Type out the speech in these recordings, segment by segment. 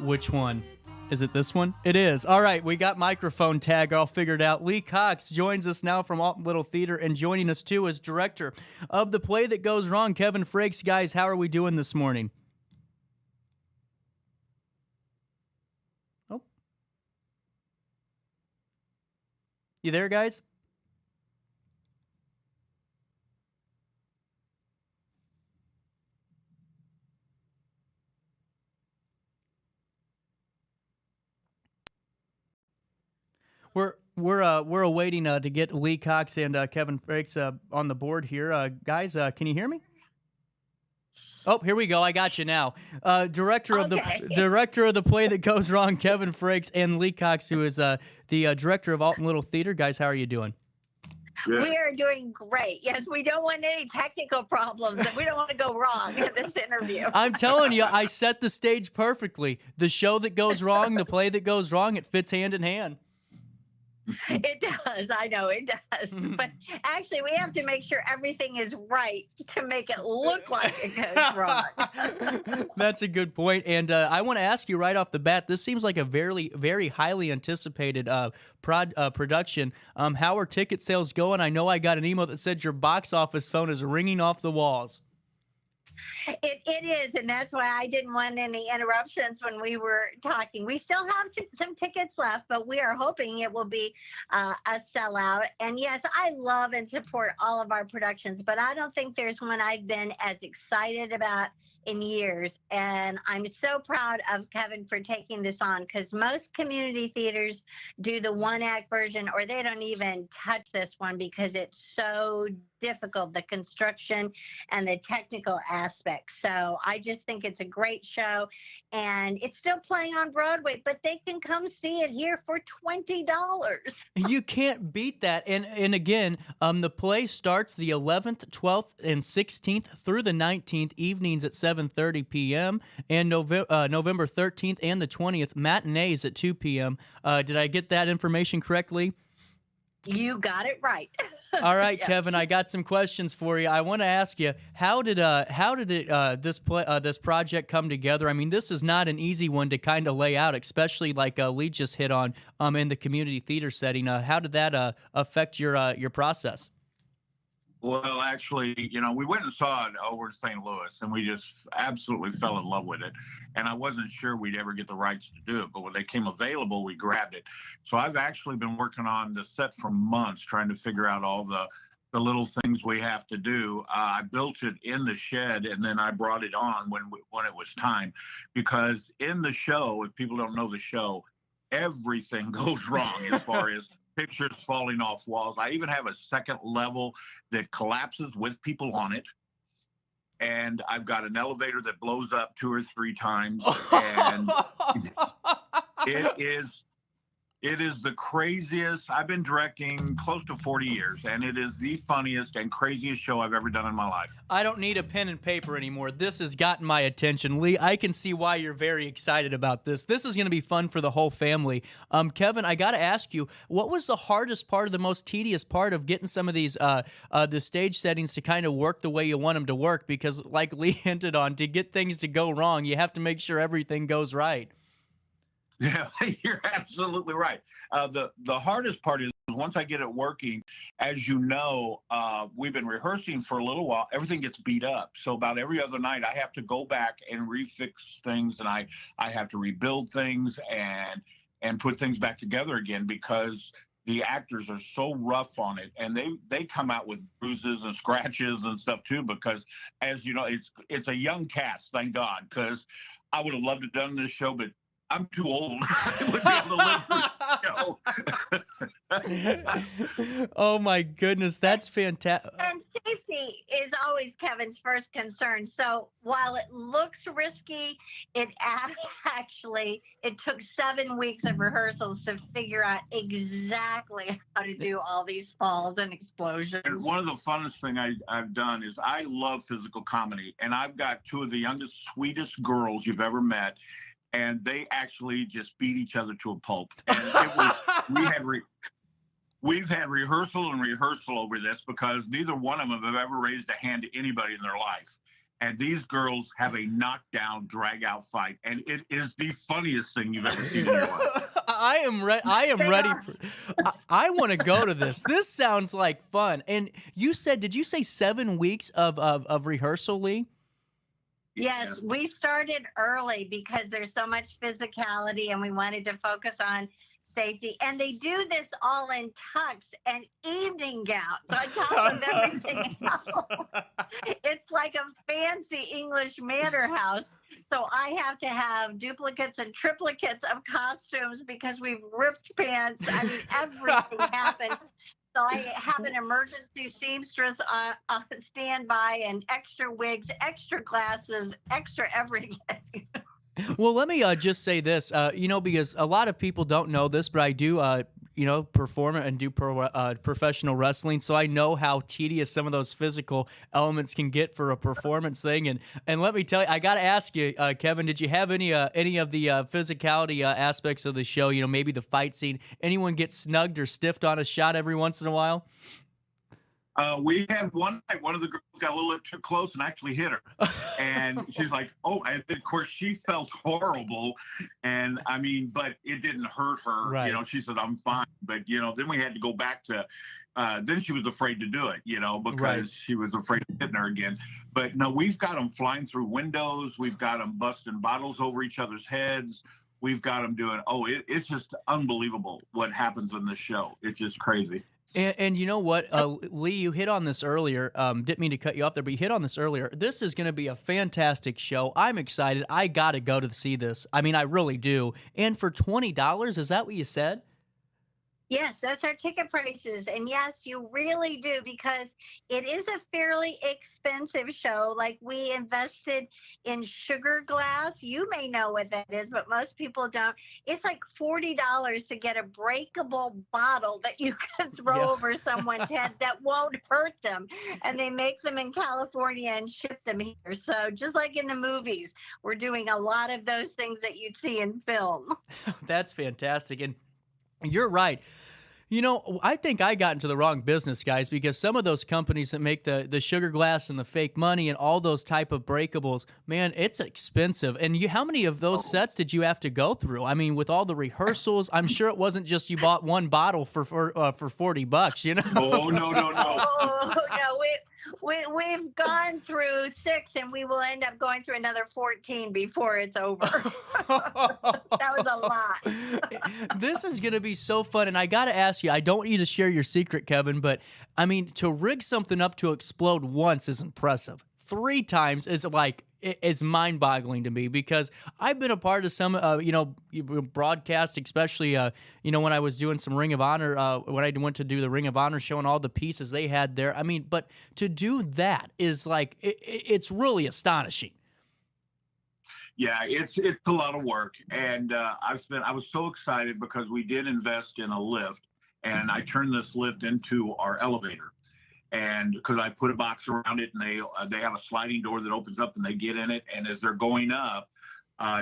Which one? Is it this one? It is. All right, we got microphone tag all figured out. Lee Cox joins us now from Alton Little Theater, and joining us too is director of The Play That Goes Wrong, Kevin Frakes. Guys, how are we doing this morning? Oh. You there, guys? We're awaiting to get Lee Cox and Kevin Frakes on the board here. Guys, can you hear me? Oh, here we go. I got you now. Director of the Play That Goes Wrong, Kevin Frakes, and Lee Cox, who is the director of Alton Little Theater. Guys, how are you doing? Good. We are doing great. Yes, we don't want any technical problems. We don't want to go wrong in this interview. I'm telling you, I set the stage perfectly. The show that goes wrong, the play that goes wrong, it fits hand in hand. It does. I know it does. But actually, we have to make sure everything is right to make it look like it goes wrong. That's a good point. And I want to ask you right off the bat, this seems like a very, very highly anticipated production. How are ticket sales going? I know I got an email that said your box office phone is ringing off the walls. It is, and that's why I didn't want any interruptions when we were talking. We still have some tickets left, but we are hoping it will be a sellout. And yes, I love and support all of our productions, but I don't think there's one I've been as excited about in years. And I'm so proud of Kevin for taking this on, because most community theaters do the one-act version, or they don't even touch this one because it's so difficult, the construction and the technical aspects. So I just think it's a great show, and it's still playing on Broadway, but they can come see it here for $20. You can't beat that. And again, the play starts the 11th, 12th, and 16th through the 19th, evenings at 7:30 p.m. and November 13th and the 20th, matinees at 2 p.m. Did I get that information correctly? You got it right. All right, Yes. Kevin, I got some questions for you. I want to ask you, how did this project come together? I mean, this is not an easy one to kind of lay out, especially like Lee just hit on in the community theater setting. How did that affect your process? Well, actually, we went and saw it over in St. Louis, and we just absolutely fell in love with it. And I wasn't sure we'd ever get the rights to do it, but when they came available, we grabbed it. So I've actually been working on the set for months, trying to figure out all the little things we have to do. I built it in the shed, and then I brought it on when it was time, because in the show, if people don't know the show, everything goes wrong as far as pictures falling off walls. I even have a second level that collapses with people on it. And I've got an elevator that blows up 2 or 3 times. And it is the craziest. I've been directing close to 40 years, and it is the funniest and craziest show I've ever done in my life. I don't need a pen and paper anymore. This has gotten my attention. Lee, I can see why you're very excited about this. This is going to be fun for the whole family. Kevin, I got to ask you, what was the hardest part or the most tedious part of getting some of these the stage settings to kind of work the way you want them to work? Because like Lee hinted on, to get things to go wrong, you have to make sure everything goes right. Yeah, you're absolutely right. The hardest part is once I get it working, as you know, we've been rehearsing for a little while. Everything gets beat up. So about every other night, I have to go back and refix things, and I have to rebuild things and put things back together again, because the actors are so rough on it, and they come out with bruises and scratches and stuff too, because as you know, it's a young cast, thank God, because I would have loved to have done this show, but I'm too old. I would be able to live through the show. Oh my goodness, that's fantastic. And safety is always Kevin's first concern. So while it looks risky, it took 7 weeks of rehearsals to figure out exactly how to do all these falls and explosions. And one of the funnest thing I've done is I love physical comedy, and I've got 2 of the youngest, sweetest girls you've ever met. And they actually just beat each other to a pulp. And we've had rehearsal and rehearsal over this, because neither one of them have ever raised a hand to anybody in their life. and these girls have a knockdown, drag-out fight, and it is the funniest thing you've ever seen in your life. I am ready. I am ready for. I want to go to this. This sounds like fun. And you said, did you say 7 weeks of rehearsal, Lee? Yes, we started early because there's so much physicality and we wanted to focus on safety. And they do this all in tux and evening gowns on top of everything else. It's like a fancy English manor house. So I have to have duplicates and triplicates of costumes because we've ripped pants. I mean, everything happens. So I have an emergency seamstress on standby and extra wigs, extra glasses, extra everything. Well, let me just say this, because a lot of people don't know this, but I do, perform and do professional wrestling, so I know how tedious some of those physical elements can get for a performance thing. And let me tell you, I got to ask you, Kevin, did you have any of the physicality aspects of the show? Maybe the fight scene. Anyone get snugged or stiffed on a shot every once in a while? We had one night, one of the girls got a little too close and actually hit her. And she's like, oh, and of course she felt horrible. And I mean, but it didn't hurt her. Right. She said, I'm fine. But, then we had to go back to, then she was afraid to do it, because Right. she was afraid of hitting her again. But no, we've got them flying through windows. We've got them busting bottles over each other's heads. We've got them doing, it's just unbelievable what happens in this show. It's just crazy. And you know what, Lee, you hit on this earlier. Didn't mean to cut you off there, but you hit on this earlier. This is going to be a fantastic show. I'm excited. I got to go to see this. I mean, I really do. And for $20, is that what you said? Yes, that's our ticket prices. And yes, you really do, because it is a fairly expensive show. Like, we invested in sugar glass. You may know what that is, but most people don't. It's like $40 to get a breakable bottle that you can throw over someone's head that won't hurt them. And they make them in California and ship them here. So just like in the movies, we're doing a lot of those things that you'd see in film. That's fantastic. And you're right. I think I got into the wrong business, guys, because some of those companies that make the sugar glass and the fake money and all those type of breakables, man, it's expensive. And how many of those sets did you have to go through? I mean, with all the rehearsals, I'm sure it wasn't just you bought one bottle for $40, Oh, no. Oh, no, we've gone through 6, and we will end up going through another 14 before it's over. That was a lot. This is going to be so fun. And I got to ask you, I don't want you to share your secret, Kevin, but I mean, to rig something up to explode once is impressive. 3 times is mind-boggling to me, because I've been a part of some, broadcasts, especially, when I was doing some Ring of Honor, when I went to do the Ring of Honor show and all the pieces they had there. I mean, but to do that is it's really astonishing. Yeah, it's a lot of work, and I was so excited because we did invest in a lift, and I turned this lift into our elevator. And because I put a box around it, and they have a sliding door that opens up, and they get in it. And as they're going up,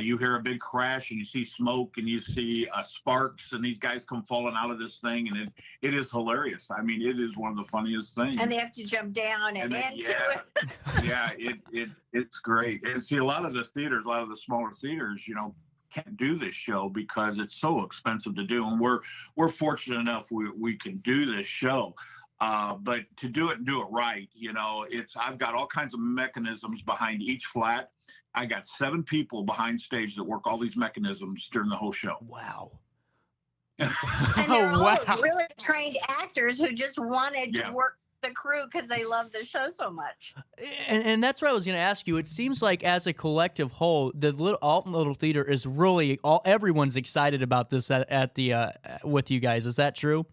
you hear a big crash, and you see smoke, and you see sparks, and these guys come falling out of this thing, and it is hilarious. I mean, it is one of the funniest things. And they have to jump down and into it. Yeah, it's great. And see, a lot of the smaller theaters, can't do this show because it's so expensive to do. And we're fortunate enough we can do this show. But to do it and do it right, I've got all kinds of mechanisms behind each flat. I got 7 people behind stage that work all these mechanisms during the whole show. Wow. And they're all really trained actors who just wanted to work the crew because they love the show so much. And that's what I was going to ask you. It seems like as a collective whole, the Alton Little Theater is really everyone's excited about this at the with you guys. Is that true?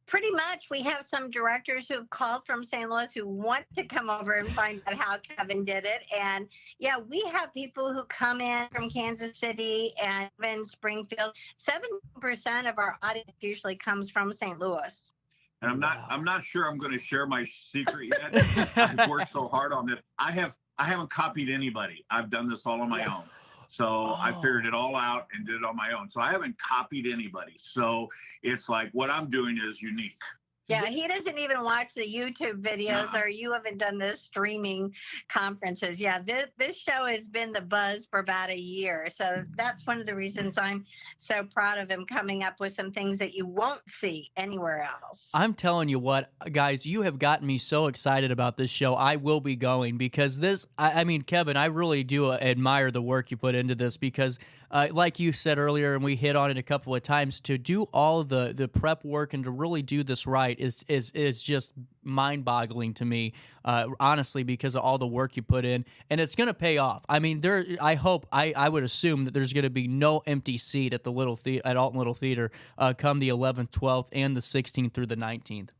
Pretty much. We have some directors who've called from St. Louis who want to come over and find out how Kevin did it. And yeah, we have people who come in from Kansas City and even Springfield. 7% of our audience usually comes from St. Louis. And I'm not sure I'm going to share my secret yet. I've worked so hard on it. I haven't copied anybody. I've done this all on my own. So I figured it all out and did it on my own. So I haven't copied anybody. So it's like what I'm doing is unique. Yeah, he doesn't even watch the YouTube videos, or you haven't done the streaming conferences. Yeah, this show has been the buzz for about a year. So that's one of the reasons I'm so proud of him coming up with some things that you won't see anywhere else. I'm telling you what, guys, you have gotten me so excited about this show. I will be going because I mean, Kevin, I really do admire the work you put into this because, like you said earlier, and we hit on it a couple of times, to do all of the prep work and to really do this right is just mind-boggling to me, honestly, because of all the work you put in, and it's going to pay off. I mean, I would assume that there's going to be no empty seat at the at Alton Little Theater come the 11th, 12th, and the 16th through the 19th.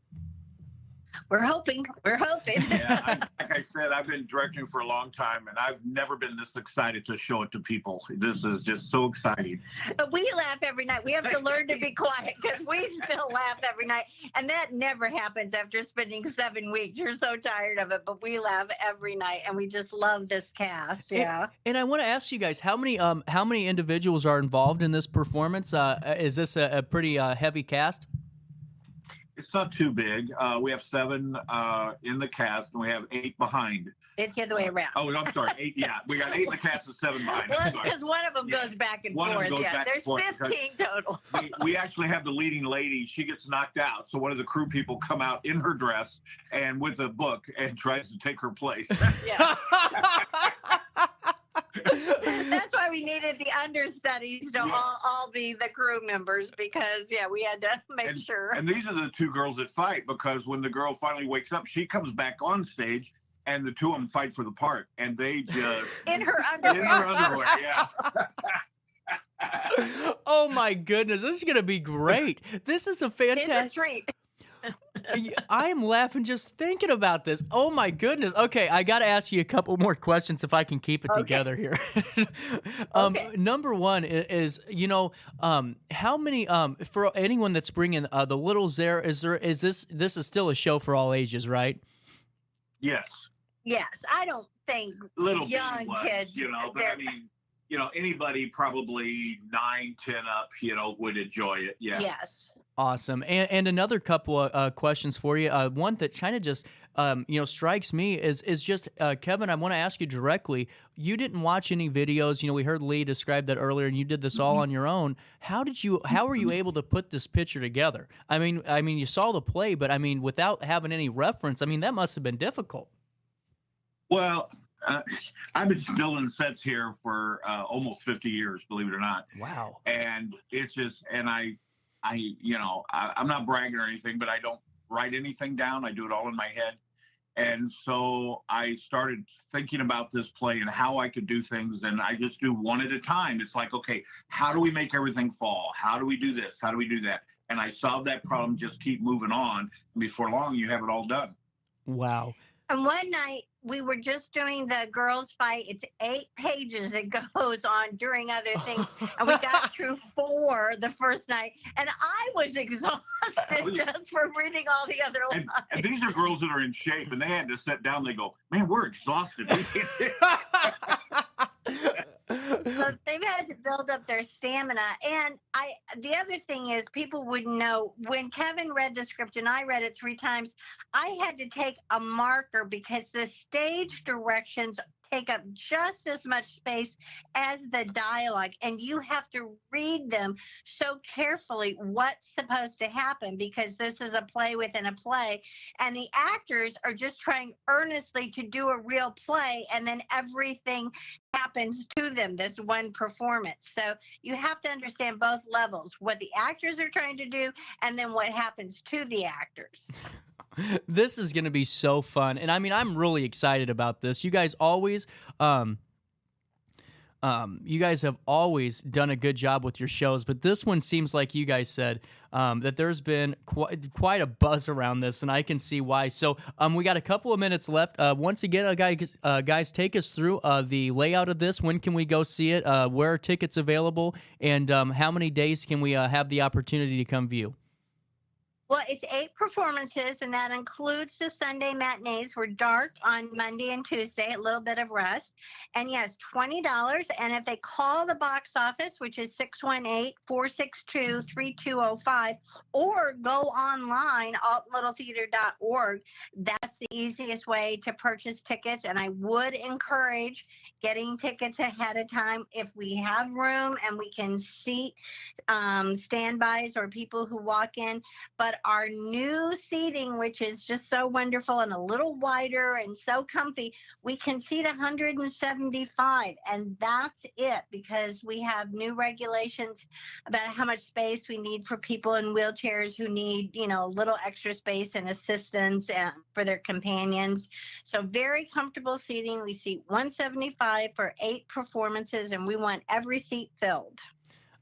We're hoping. Yeah, like I said, I've been directing for a long time, and I've never been this excited to show it to people. This is just so exciting. But we laugh every night. We have to learn to be quiet because we still laugh every night. And that never happens after spending 7 weeks. You're so tired of it, but we laugh every night, and we just love this cast. Yeah. And I want to ask you guys, how many individuals are involved in this performance? Is this a pretty heavy cast? It's not too big. We have 7 in the cast, and we have 8 behind. It's the other way around. I'm sorry. 8. Yeah, we got 8 in the cast and 7 behind. Well, because one of them goes back and one forth. Of them goes back There's and forth 15 total. we actually have the leading lady. She gets knocked out, so one of the crew people come out in her dress and with a book and tries to take her place. Yeah. That's why we needed the understudies to all be the crew members because, we had to make sure. And these are the 2 girls that fight because when the girl finally wakes up, she comes back on stage and the 2 of them fight for the part. And they just... In her underwear. Yeah. Oh, my goodness. This is going to be great. This is a fantastic... It's a treat. I am laughing just thinking about this. Oh my goodness. Okay, I got to ask you a couple more questions if I can keep it together here. Number one is, how many for anyone that's bringing the littles there? Is this is still a show for all ages, right? Yes. Yes, I don't think little young kids, but I mean, anybody probably 9, 10 up, would enjoy it. Yeah. Yes. Awesome. And another couple of questions for you. One that kind of just, strikes me is just, Kevin, I want to ask you directly. You didn't watch any videos. We heard Lee describe that earlier, and you did this all on your own. How were you able to put this picture together? I mean, you saw the play, but I mean, without having any reference, that must have been difficult. Well, I've been building sets here for almost 50 years, believe it or not. Wow. And it's just, and I'm not bragging or anything, but I don't write anything down. I do it all in my head. And so I started thinking about this play and how I could do things. And I just do one at a time. It's like, okay, how do we make everything fall? How do we do this? How do we do that? And I solve that problem, just keep moving on. And before long, you have it all done. Wow. And one night we were just doing the girls' fight. It's 8 pages it goes on during other things. And we got through 4 the first night. And I was exhausted just from reading all the other lines. And these are girls that are in shape, and they had to sit down. They go, man, we're exhausted. So they've had to build up their stamina. And the other thing is people would know when Kevin read the script and I read it 3 times, I had to take a marker because the stage directions take up just as much space as the dialogue, and you have to read them so carefully what's supposed to happen because this is a play within a play, and the actors are just trying earnestly to do a real play, and then everything happens to them, this one performance. So you have to understand both levels, what the actors are trying to do and then what happens to the actors. This is going to be so fun. And I'm really excited about this. You guys always, you guys have always done a good job with your shows, but this one seems like you guys said that there's been quite a buzz around this, and I can see why. So we got a couple of minutes left. Once again, guys, take us through the layout of this. When can we go see it? Where are tickets available? And how many days can we have the opportunity to come view? Well, it's 8 performances, and that includes the Sunday matinees. We're dark on Monday and Tuesday, a little bit of rest. And yes, $20. And if they call the box office, which is 618-462-3205, or go online, altonlittletheater.org, that's the easiest way to purchase tickets. And I would encourage getting tickets ahead of time if we have room and we can seat standbys or people who walk in. But our new seating, which is just so wonderful and a little wider and so comfy, we can seat 175, and that's it, because we have new regulations about how much space we need for people in wheelchairs who need, a little extra space and assistance for their companions. So very comfortable seating. We seat 175 for 8 performances, and we want every seat filled.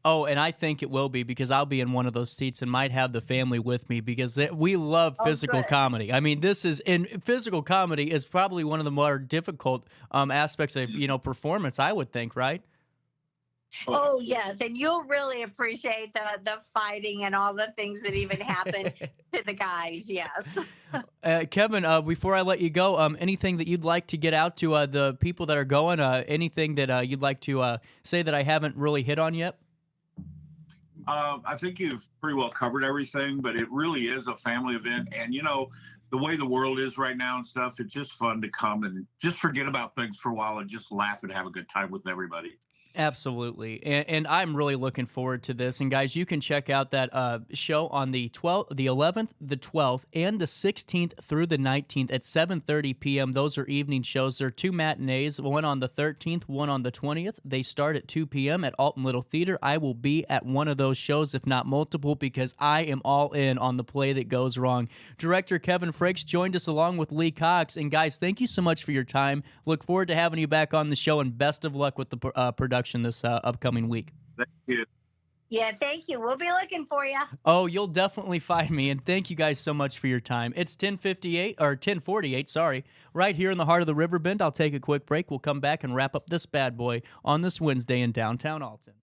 Oh, and I think it will be, because I'll be in one of those seats and might have the family with me, because we love physical comedy. I mean, physical comedy is probably one of the more difficult aspects of, performance, I would think, right? Oh, yes. And you'll really appreciate the fighting and all the things that even happen to the guys. Yes. Kevin, before I let you go, anything that you'd like to get out to the people that are going, anything that you'd like to say that I haven't really hit on yet? I think you've pretty well covered everything, but it really is a family event. And, the way the world is right now and stuff, it's just fun to come and just forget about things for a while and just laugh and have a good time with everybody. Absolutely, and I'm really looking forward to this. And guys, you can check out that show on the 11th, the 12th, and the 16th through the 19th at 7:30 p.m. Those are evening shows. There are 2 matinees, one on the 13th, one on the 20th. They start at 2 p.m. at Alton Little Theater. I will be at one of those shows, if not multiple, because I am all in on the play that goes wrong. Director Kevin Frakes joined us along with Lee Cox. And guys, thank you so much for your time. Look forward to having you back on the show, and best of luck with the production this upcoming week. Thank you. Yeah, thank you. We'll be looking for you. Oh, you'll definitely find me, and thank you guys so much for your time. It's 10:48, sorry, right here in the heart of the River Bend. I'll take a quick break. We'll come back and wrap up this bad boy on this Wednesday in downtown Alton.